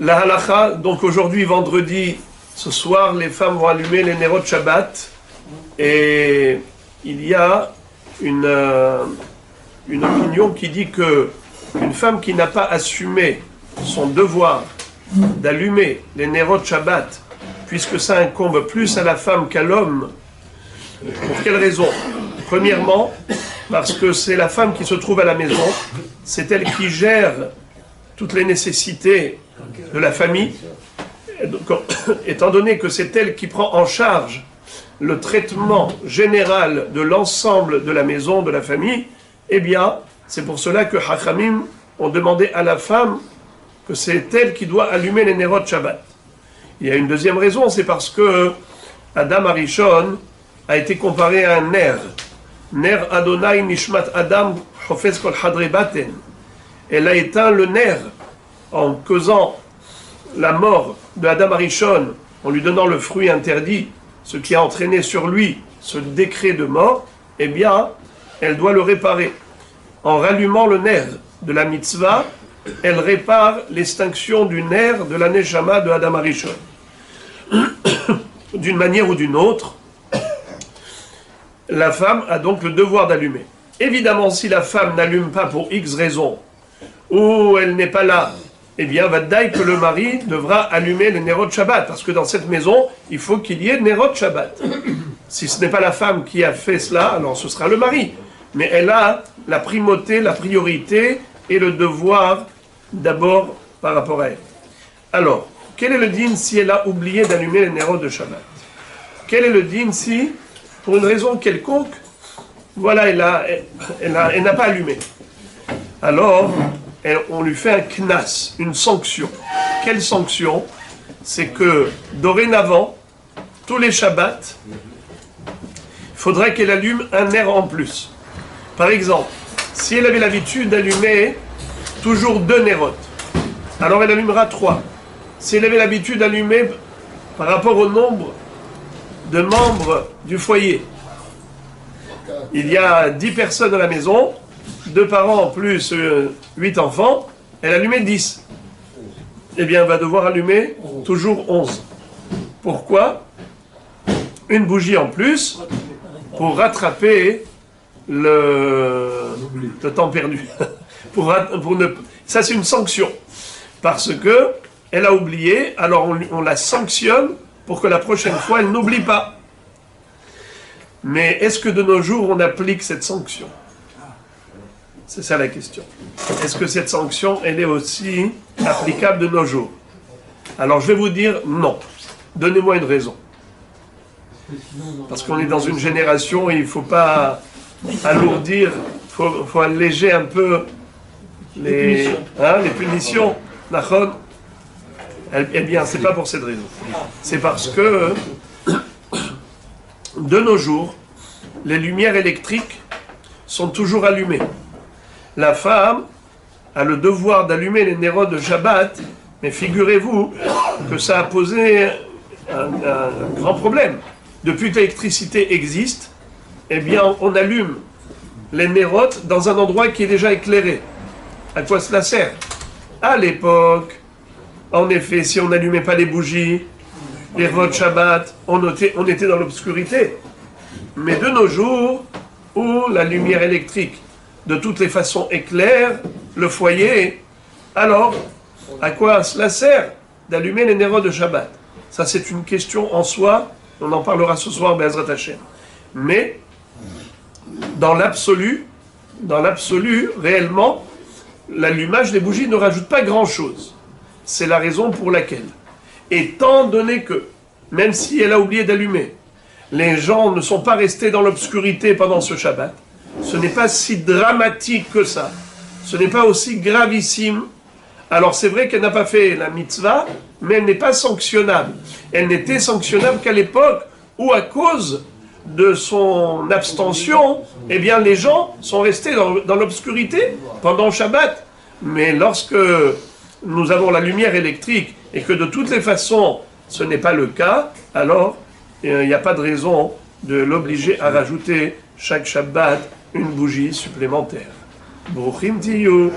La halakha, donc aujourd'hui, vendredi, ce soir, les femmes vont allumer les Nerot Shabbat. Et il y a une opinion qui dit que une femme qui n'a pas assumé son devoir d'allumer les Nerot Shabbat, puisque ça incombe plus à la femme qu'à l'homme, pour quelle raison? Premièrement, parce que c'est la femme qui se trouve à la maison, c'est elle qui gère toutes les nécessités de la famille. Et donc, étant donné que c'est elle qui prend en charge le traitement général de l'ensemble de la maison, de la famille, eh bien, c'est pour cela que Hachamim ont demandé à la femme que c'est elle qui doit allumer les Nerot Shabbat. Il y a une deuxième raison, c'est parce que Adam Arishon a été comparé à un ner. Ner Adonai Nishmat Adam Chofetz Kol Hadre Baten. Elle a éteint le ner en causant la mort de Adam Arishon, en lui donnant le fruit interdit, ce qui a entraîné sur lui ce décret de mort. Eh bien, elle doit le réparer. En rallumant le ner de la mitzvah, elle répare l'extinction du ner de la neshama de Adam Arishon. D'une manière ou d'une autre, la femme a donc le devoir d'allumer. Évidemment, si la femme n'allume pas pour X raisons, ou elle n'est pas là, eh bien, vadaï que le mari devra allumer les Nerot Shabbat, parce que dans cette maison, il faut qu'il y ait Nerot Shabbat. Si ce n'est pas la femme qui a fait cela, alors ce sera le mari. Mais elle a la primauté, la priorité et le devoir d'abord par rapport à elle. Alors, quel est le din si elle a oublié d'allumer les Nerot de Shabbat? Quel est le din si, pour une raison quelconque, voilà, elle n'a pas allumé? Alors, on lui fait un knas, une sanction. Quelle sanction? C'est que, dorénavant, tous les Shabbats, il faudrait qu'elle allume un ner en plus. Par exemple, si elle avait l'habitude d'allumer toujours 2 Nerot, alors elle allumera 3. Si elle avait l'habitude d'allumer par rapport au nombre de membres du foyer, il y a 10 personnes à la maison, 2 parents plus 8 enfants, elle allumait 10. Eh bien, elle va devoir allumer toujours 11. Pourquoi? Une bougie en plus pour rattraper le temps perdu. Ça, c'est une sanction. Parce que elle a oublié, alors on la sanctionne pour que la prochaine fois, elle n'oublie pas. Mais est-ce que de nos jours, on applique cette sanction? C'est ça la question. Est-ce que cette sanction, elle est aussi applicable de nos jours? Alors je vais vous dire non. Donnez-moi une raison. Parce qu'on est dans une génération et il ne faut pas alourdir, il faut alléger un peu les punitions. Eh bien, c'est pas pour cette raison. C'est parce que de nos jours, les lumières électriques sont toujours allumées. La femme a le devoir d'allumer les Nerot de Shabbat, mais figurez-vous que ça a posé un grand problème. Depuis que l'électricité existe, eh bien, on allume les Nerot dans un endroit qui est déjà éclairé. À quoi cela sert? À l'époque, en effet, si on n'allumait pas les bougies, les Nerot Shabbat, on était dans l'obscurité. Mais de nos jours, où la lumière électrique de toutes les façons éclaire le foyer, alors à quoi cela sert d'allumer les Nerot de Shabbat? Ça, c'est une question en soi, on en parlera ce soir, Be'ezrat Hashem. Mais dans l'absolu, réellement, l'allumage des bougies ne rajoute pas grand-chose. C'est la raison pour laquelle, étant donné que, même si elle a oublié d'allumer, les gens ne sont pas restés dans l'obscurité pendant ce Shabbat, ce n'est pas si dramatique que ça. Ce n'est pas aussi gravissime. Alors c'est vrai qu'elle n'a pas fait la mitzvah, mais elle n'est pas sanctionnable. Elle n'était sanctionnable qu'à l'époque où, à cause de son abstention, eh bien les gens sont restés dans l'obscurité pendant Shabbat. Mais lorsque nous avons la lumière électrique et que de toutes les façons ce n'est pas le cas, alors il n'y a pas de raison de l'obliger à rajouter chaque Shabbat une bougie supplémentaire. Bruchim tiyu.